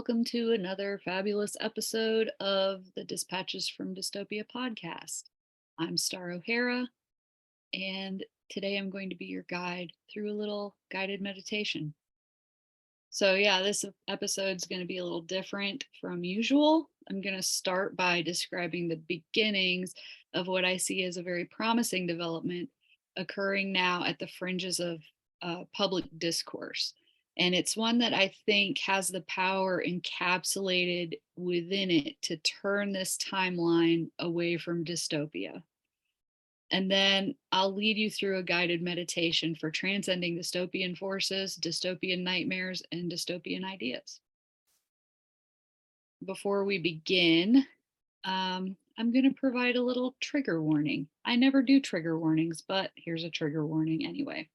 welcome to another fabulous episode of the Dispatches from Dystopia podcast. I'm Star O'Hara, and today I'm going to be your guide through a little guided meditation. So, yeah, this episode is going to be a little different from usual. I'm going to start by describing the beginnings of what I see as a very promising development occurring now at the fringes of public discourse. And it's one that I think has the power encapsulated within it to turn this timeline away from dystopia. And then I'll lead you through a guided meditation for transcending dystopian forces, dystopian nightmares, and dystopian ideas. Before we begin, I'm going to provide a little trigger warning. I never do trigger warnings, but here's a trigger warning anyway.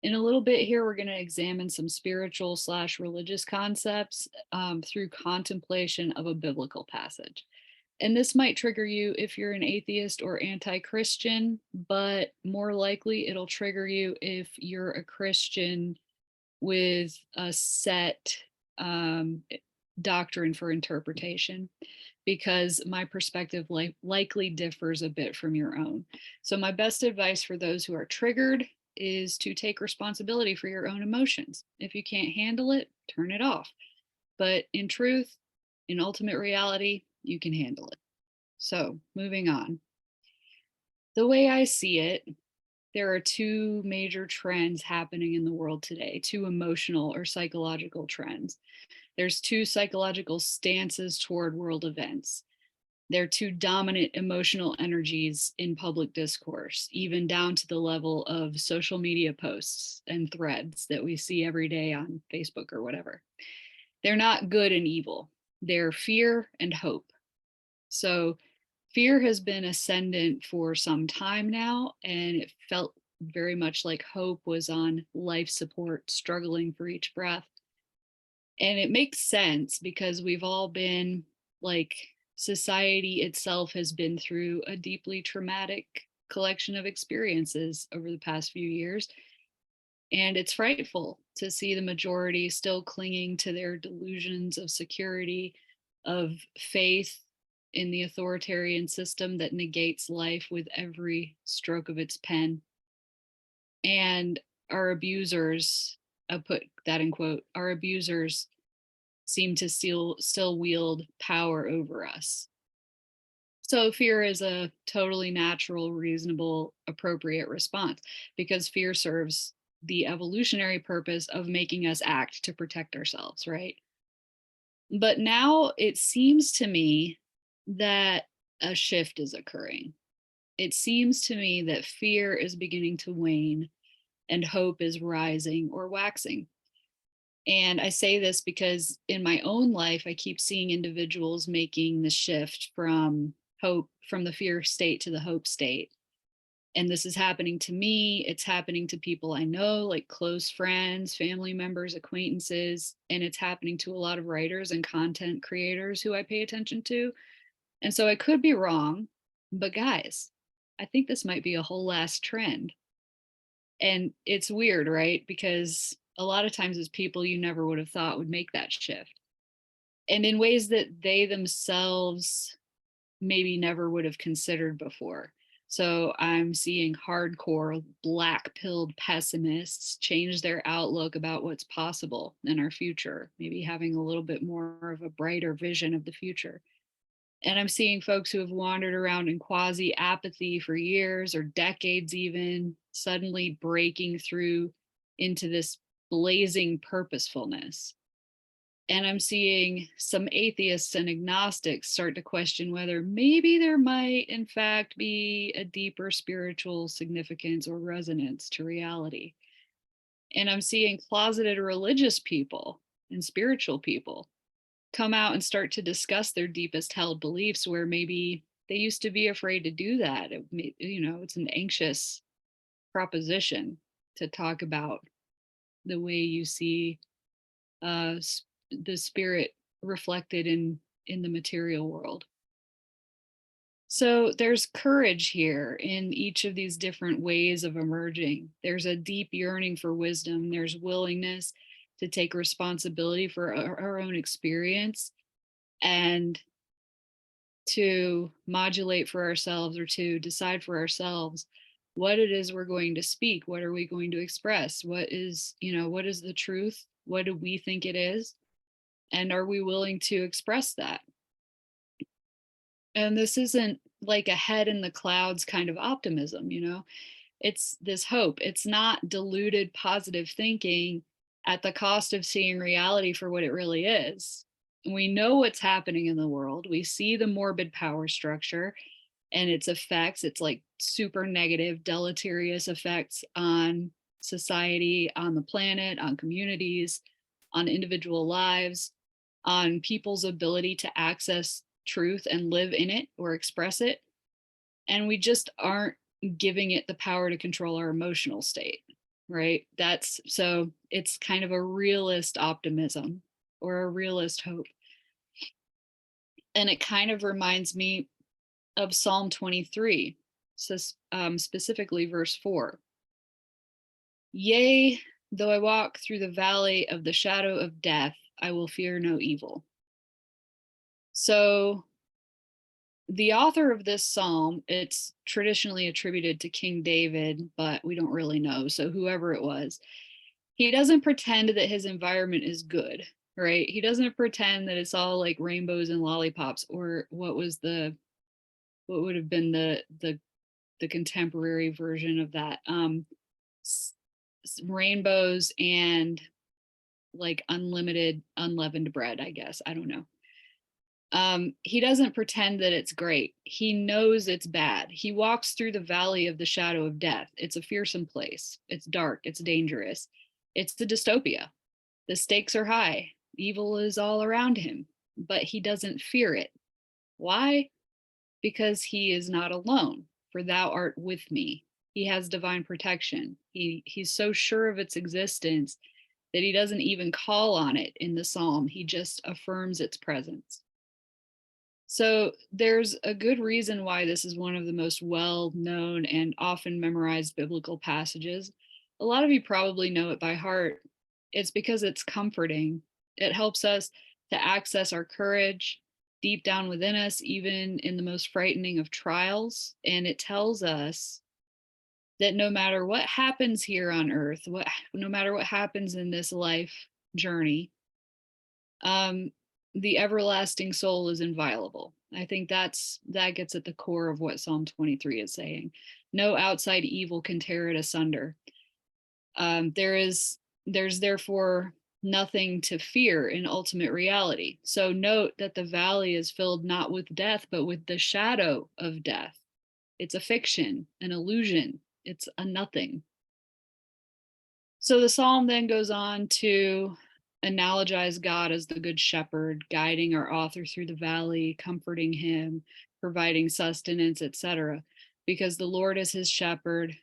In a little bit here, we're going to examine some spiritual / religious concepts through contemplation of a biblical passage. And this might trigger you if you're an atheist or anti-Christian, but more likely it'll trigger you if you're a Christian with a set doctrine for interpretation, because my perspective likely differs a bit from your own. So my best advice for those who are triggered is to take responsibility for your own emotions. If you can't handle it, turn it off. But in truth, in ultimate reality, you can handle it. So moving on. The way I see it, there are two major trends happening in the world today, two emotional or psychological trends. There's two psychological stances toward world events. There are two dominant emotional energies in public discourse, even down to the level of social media posts and threads that we see every day on Facebook or whatever. They're not good and evil. They're fear and hope. So fear has been ascendant for some time now, and it felt very much like hope was on life support, struggling for each breath. And it makes sense because we've all been, like, society itself has been through a deeply traumatic collection of experiences over the past few years. And it's frightful to see the majority still clinging to their delusions of security, of faith in the authoritarian system that negates life with every stroke of its pen. And our abusers, I put that in quote, our abusers seem to still wield power over us. So fear is a totally natural, reasonable, appropriate response because fear serves the evolutionary purpose of making us act to protect ourselves, right? But now it seems to me that a shift is occurring. It seems to me that fear is beginning to wane and hope is rising or waxing. And I say this because in my own life, I keep seeing individuals making the shift from hope, from the fear state to the hope state. And this is happening to me. It's happening to people I know, like close friends, family members, acquaintances. And it's happening to a lot of writers and content creators who I pay attention to. And so I could be wrong, but guys, I think this might be a whole last trend. And it's weird, right? Because a lot of times it's people you never would have thought would make that shift. And in ways that they themselves maybe never would have considered before. So I'm seeing hardcore black pilled pessimists change their outlook about what's possible in our future, maybe having a little bit more of a brighter vision of the future. And I'm seeing folks who have wandered around in quasi apathy for years or decades, even suddenly breaking through into this blazing purposefulness. And I'm seeing some atheists and agnostics start to question whether maybe there might, in fact, be a deeper spiritual significance or resonance to reality. And I'm seeing closeted religious people and spiritual people come out and start to discuss their deepest held beliefs, where maybe they used to be afraid to do that. It's an anxious proposition to talk about the way you see the spirit reflected in the material world. So there's courage here in each of these different ways of emerging. There's a deep yearning for wisdom. There's willingness to take responsibility for our own experience and to modulate for ourselves or to decide for ourselves what it is we're going to speak. What are we going to express? What is, what is the truth? What do we think it is? And are we willing to express that? And this isn't like a head in the clouds kind of optimism, it's this hope. It's not diluted positive thinking at the cost of seeing reality for what it really is. We know what's happening in the world. We see the morbid power structure and its effects. It's like super negative, deleterious effects on society, on the planet, on communities, on individual lives, on people's ability to access truth and live in it or express it. And we just aren't giving it the power to control our emotional state, right? So it's kind of a realist optimism or a realist hope. And it kind of reminds me of Psalm 23, so, specifically verse 4. Yea, though I walk through the valley of the shadow of death, I will fear no evil. So the author of this psalm, it's traditionally attributed to King David, but we don't really know. So whoever it was, he doesn't pretend that his environment is good, right? He doesn't pretend that it's all like rainbows and lollipops, or what would have been the contemporary version of that. Rainbows and like unlimited unleavened bread, I guess. I don't know. He doesn't pretend that it's great. He knows it's bad. He walks through the valley of the shadow of death. It's a fearsome place. It's dark. It's dangerous. It's the dystopia. The stakes are high. Evil is all around him, but he doesn't fear it. Why? Because he is not alone, for thou art with me. He has divine protection. He's so sure of its existence that he doesn't even call on it in the psalm. He just affirms its presence. So there's a good reason why this is one of the most well-known and often memorized biblical passages. A lot of you probably know it by heart. It's because it's comforting. It helps us to access our courage deep down within us, even in the most frightening of trials. And it tells us that no matter what happens here on earth, no matter what happens in this life journey, the everlasting soul is inviolable. I think that gets at the core of what Psalm 23 is saying. No outside evil can tear it asunder. There's therefore nothing to fear in ultimate reality. So note that the valley is filled not with death, but with the shadow of death. It's a fiction, an illusion. It's a nothing. So the psalm then goes on to analogize God as the good shepherd, guiding our author through the valley, comforting him, providing sustenance, etc. Because the Lord is his shepherd,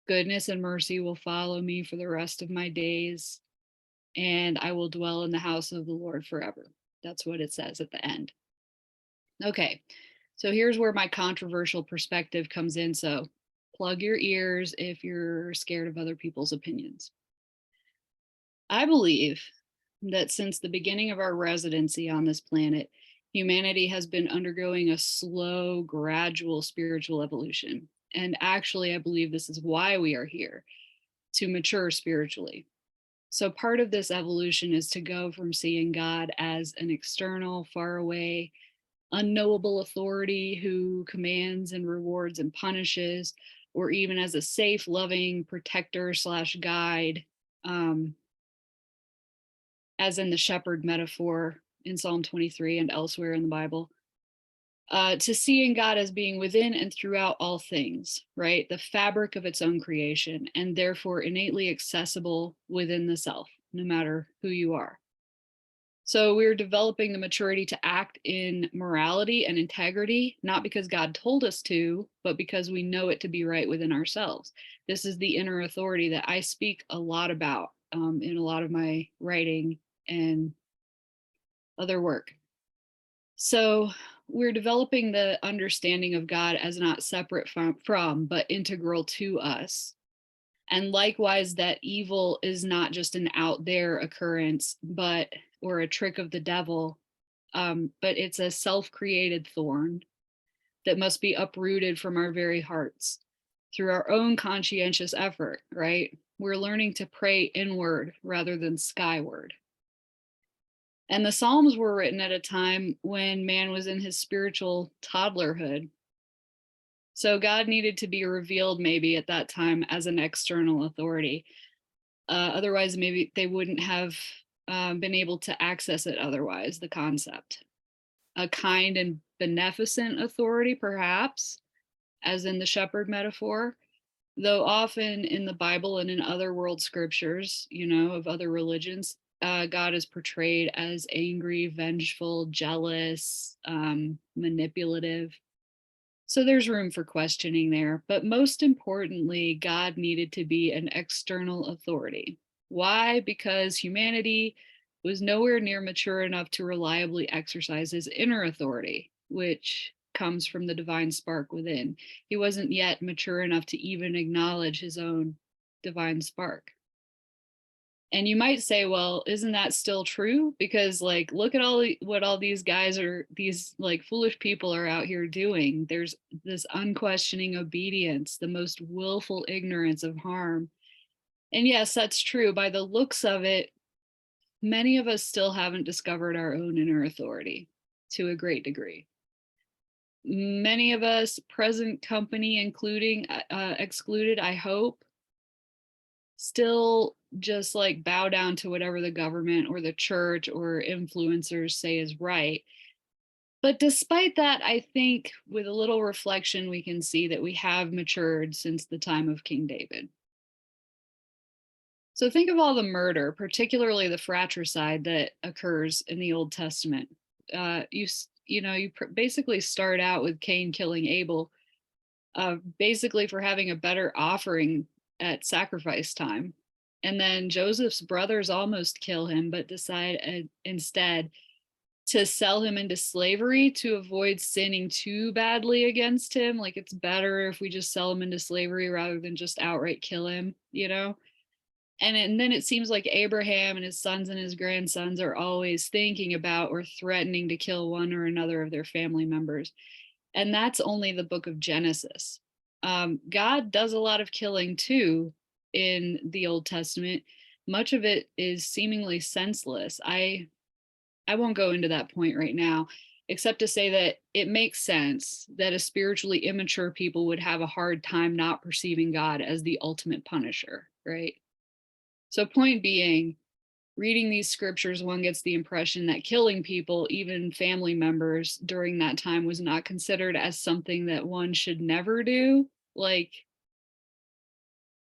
goodness and mercy will follow me for the rest of my days, and I will dwell in the house of the Lord forever. That's what it says at the end. Okay, so here's where my controversial perspective comes in. So plug your ears if you're scared of other people's opinions. I believe that since the beginning of our residency on this planet, humanity has been undergoing a slow, gradual spiritual evolution. And actually, I believe this is why we are here, to mature spiritually. So part of this evolution is to go from seeing God as an external, far away, unknowable authority who commands and rewards and punishes, or even as a safe, loving protector slash guide, as in the shepherd metaphor in Psalm 23 and elsewhere in the Bible, to seeing God as being within and throughout all things, right? The fabric of its own creation, and therefore innately accessible within the self, no matter who you are. So we're developing the maturity to act in morality and integrity, not because God told us to, but because we know it to be right within ourselves. This is the inner authority that I speak a lot about in a lot of my writing and other work. So we're developing the understanding of God as not separate from, but integral to us. And likewise, that evil is not just an out there occurrence, or a trick of the devil, but it's a self-created thorn that must be uprooted from our very hearts through our own conscientious effort, right? We're learning to pray inward rather than skyward. And the Psalms were written at a time when man was in his spiritual toddlerhood. So God needed to be revealed maybe at that time as an external authority. Otherwise, maybe they wouldn't have been able to access it otherwise, the concept. A kind and beneficent authority, perhaps, as in the shepherd metaphor, though often in the Bible and in other world scriptures, of other religions, God is portrayed as angry, vengeful, jealous, manipulative. So there's room for questioning there. But most importantly, God needed to be an external authority. Why? Because humanity was nowhere near mature enough to reliably exercise his inner authority, which comes from the divine spark within. He wasn't yet mature enough to even acknowledge his own divine spark. And you might say, well, isn't that still true? Because like, look at what all these guys are, these like foolish people are out here doing. There's this unquestioning obedience, the most willful ignorance of harm. And yes, that's true. By the looks of it, many of us still haven't discovered our own inner authority to a great degree. Many of us, present company including excluded, I hope, still just like bow down to whatever the government or the church or influencers say is right. But despite that, I think with a little reflection, we can see that we have matured since the time of King David. So think of all the murder, particularly the fratricide that occurs in the Old Testament. You basically start out with Cain killing Abel, basically for having a better offering at sacrifice time. And then Joseph's brothers almost kill him, but decide instead to sell him into slavery to avoid sinning too badly against him. Like, it's better if we just sell him into slavery rather than just outright kill him, And then it seems like Abraham and his sons and his grandsons are always thinking about or threatening to kill one or another of their family members. And that's only the book of Genesis. God does a lot of killing too in the Old Testament. Much of it is seemingly senseless. I won't go into that point right now, except to say that it makes sense that a spiritually immature people would have a hard time not perceiving God as the ultimate punisher, right? So point being, reading these scriptures, one gets the impression that killing people, even family members, during that time was not considered as something that one should never do. Like,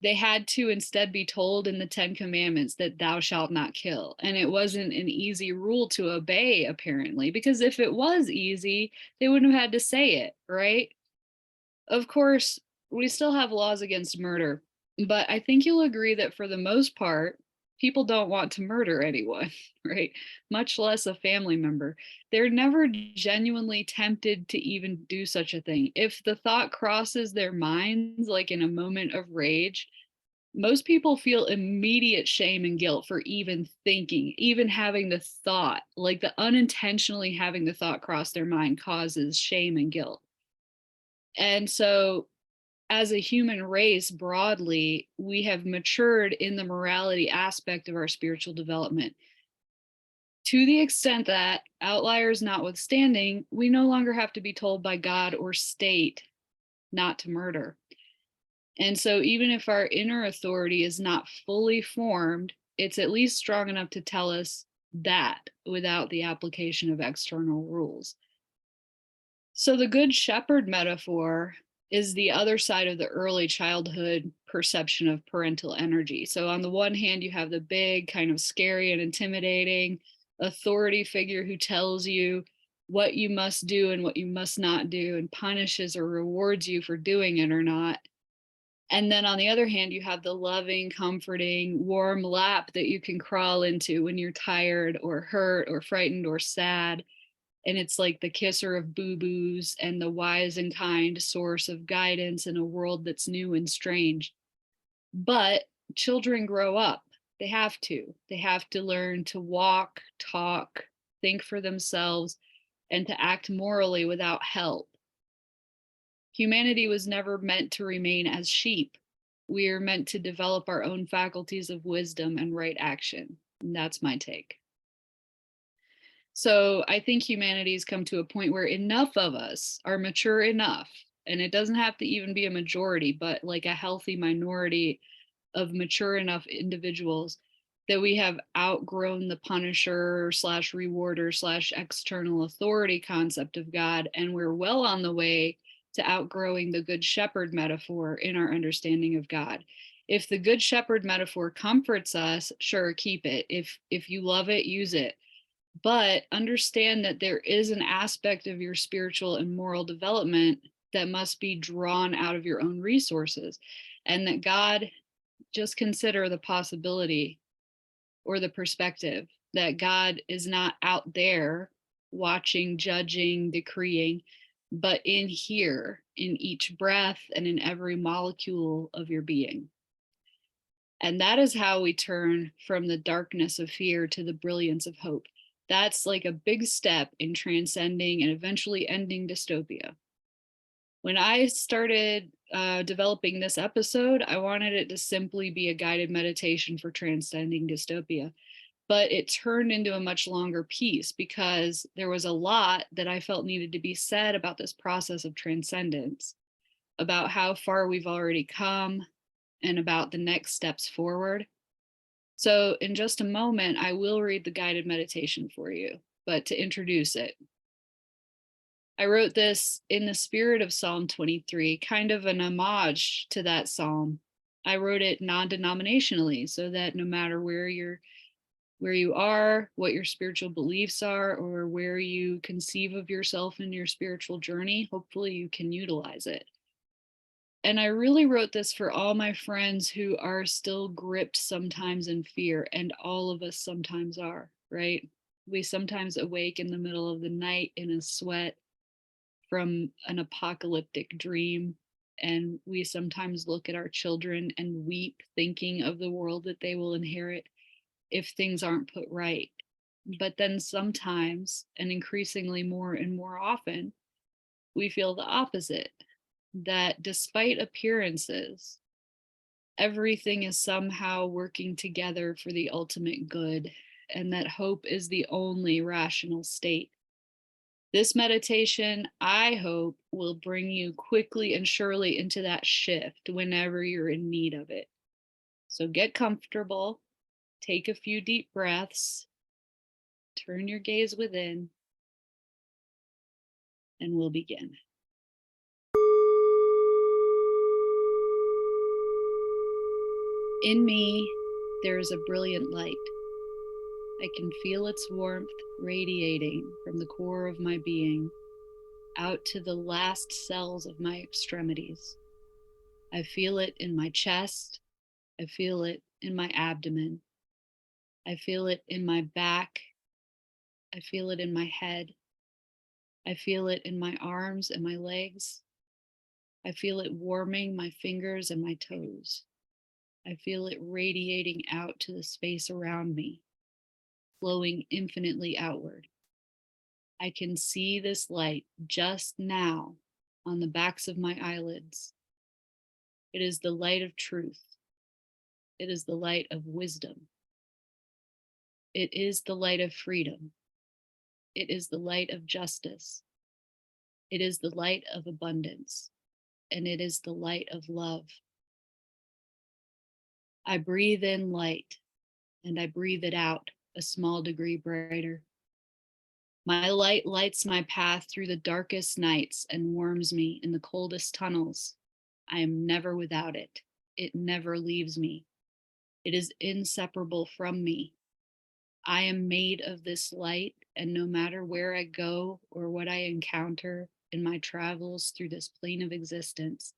they had to instead be told in the 10 Commandments that thou shalt not kill. And it wasn't an easy rule to obey, apparently, because if it was easy, they wouldn't have had to say it, right? Of course, we still have laws against murder, but I think you'll agree that for the most part, people don't want to murder anyone, right? Much less a family member. They're never genuinely tempted to even do such a thing. If the thought crosses their minds, like in a moment of rage, most people feel immediate shame and guilt for even thinking, even having the thought, like the unintentionally having the thought cross their mind causes shame and guilt. And so as a human race broadly, we have matured in the morality aspect of our spiritual development to the extent that, outliers notwithstanding, we no longer have to be told by God or state not to murder. And so even if our inner authority is not fully formed, it's at least strong enough to tell us that without the application of external rules. So the good shepherd metaphor is the other side of the early childhood perception of parental energy. So on the one hand, you have the big, kind of scary and intimidating authority figure who tells you what you must do and what you must not do and punishes or rewards you for doing it or not. And then on the other hand, you have the loving, comforting, warm lap that you can crawl into when you're tired or hurt or frightened or sad. And it's like the kisser of boo-boos and the wise and kind source of guidance in a world that's new and strange. But children grow up. They have to. They have to learn to walk, talk, think for themselves, and to act morally without help. Humanity was never meant to remain as sheep. We are meant to develop our own faculties of wisdom and right action. And that's my take. So I think humanity's come to a point where enough of us are mature enough, and it doesn't have to even be a majority, but like a healthy minority of mature enough individuals that we have outgrown the punisher slash rewarder slash external authority concept of God, and we're well on the way to outgrowing the good shepherd metaphor in our understanding of God. If the good shepherd metaphor comforts us, sure, keep it. If you love it, use it, but understand that there is an aspect of your spiritual and moral development that must be drawn out of your own resources, and that God, just consider the possibility or the perspective that God is not out there watching, judging, decreeing, but in here, in each breath and in every molecule of your being. And that is how we turn from the darkness of fear to the brilliance of hope. That's like a big step in transcending and eventually ending dystopia. When I started developing this episode, I wanted it to simply be a guided meditation for transcending dystopia. But it turned into a much longer piece because there was a lot that I felt needed to be said about this process of transcendence, about how far we've already come, and about the next steps forward. So, in just a moment, I will read the guided meditation for you. But to introduce it, I wrote this in the spirit of Psalm 23, kind of an homage to that psalm. I wrote it non-denominationally so that no matter where you are, what your spiritual beliefs are, or where you conceive of yourself in your spiritual journey, hopefully you can utilize it. And I really wrote this for all my friends who are still gripped sometimes in fear, and all of us sometimes are, right? We sometimes awake in the middle of the night in a sweat from an apocalyptic dream. And we sometimes look at our children and weep, thinking of the world that they will inherit if things aren't put right. But then sometimes, and increasingly more and more often, we feel the opposite, that despite appearances, everything is somehow working together for the ultimate good, and that hope is the only rational state. This meditation, I hope, will bring you quickly and surely into that shift whenever you're in need of it. So get comfortable, take a few deep breaths, turn your gaze within, and we'll begin. In me, there is a brilliant light. I can feel its warmth radiating from the core of my being out to the last cells of my extremities. I feel it in my chest. I feel it in my abdomen. I feel it in my back. I feel it in my head. I feel it in my arms and my legs. I feel it warming my fingers and my toes. I feel it radiating out to the space around me, flowing infinitely outward. I can see this light just now on the backs of my eyelids. It is the light of truth. It is the light of wisdom. It is the light of freedom. It is the light of justice. It is the light of abundance. And it is the light of love. I breathe in light and I breathe it out a small degree brighter. My light lights my path through the darkest nights and warms me in the coldest tunnels. I am never without it. It never leaves me. It is inseparable from me. I am made of this light, and no matter where I go or what I encounter in my travels through this plane of existence,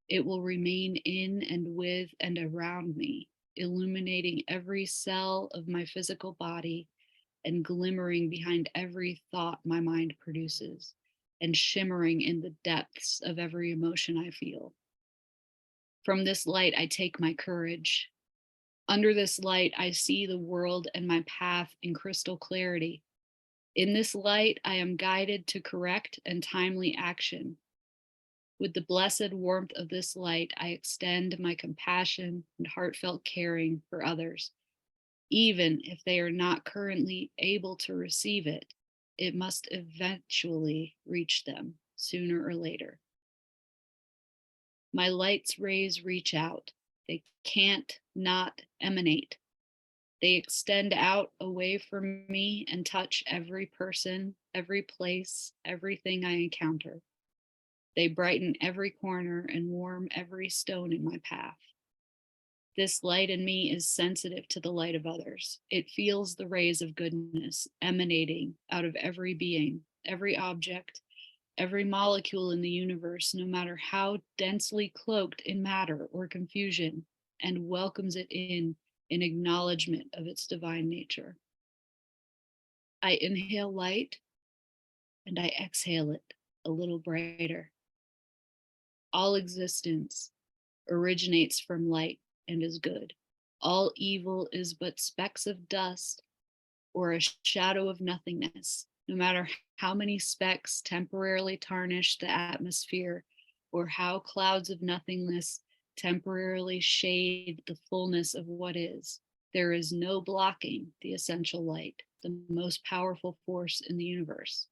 it will remain in and with and around me, illuminating every cell of my physical body and glimmering behind every thought my mind produces, and shimmering in the depths of every emotion I feel. From this light, I take my courage. Under this light, I see the world and my path in crystal clarity. In this light, I am guided to correct and timely action. With the blessed warmth of this light, I extend my compassion and heartfelt caring for others. Even if they are not currently able to receive it, it must eventually reach them sooner or later. My light's rays reach out. They can't not emanate. They extend out away from me and touch every person, every place, everything I encounter. They brighten every corner and warm every stone in my path. This light in me is sensitive to the light of others. It feels the rays of goodness emanating out of every being, every object, every molecule in the universe, no matter how densely cloaked in matter or confusion, and welcomes it in acknowledgement of its divine nature. I inhale light and I exhale it a little brighter. All existence originates from light and is good. All evil is but specks of dust or a shadow of nothingness, no matter how many specks temporarily tarnish the atmosphere or how clouds of nothingness temporarily shade the fullness of what is. There is no blocking the essential light, the most powerful force in the universe.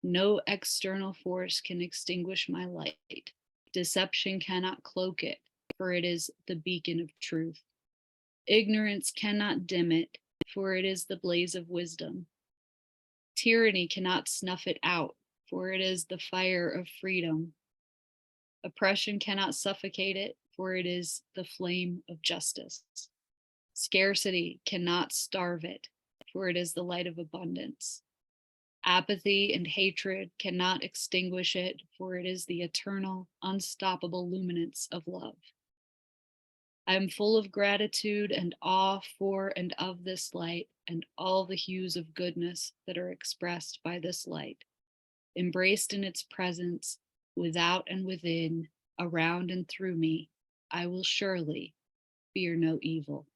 No external force can extinguish my light. Deception cannot cloak it, for it is the beacon of truth. Ignorance cannot dim it, for it is the blaze of wisdom. Tyranny cannot snuff it out, for it is the fire of freedom. Oppression cannot suffocate it, for it is the flame of justice. Scarcity cannot starve it, for it is the light of abundance. Apathy and hatred cannot extinguish it, for it is the eternal, unstoppable luminance of love. I am full of gratitude and awe for and of this light and all the hues of goodness that are expressed by this light. Embraced in its presence, without and within, around and through me, I will surely fear no evil.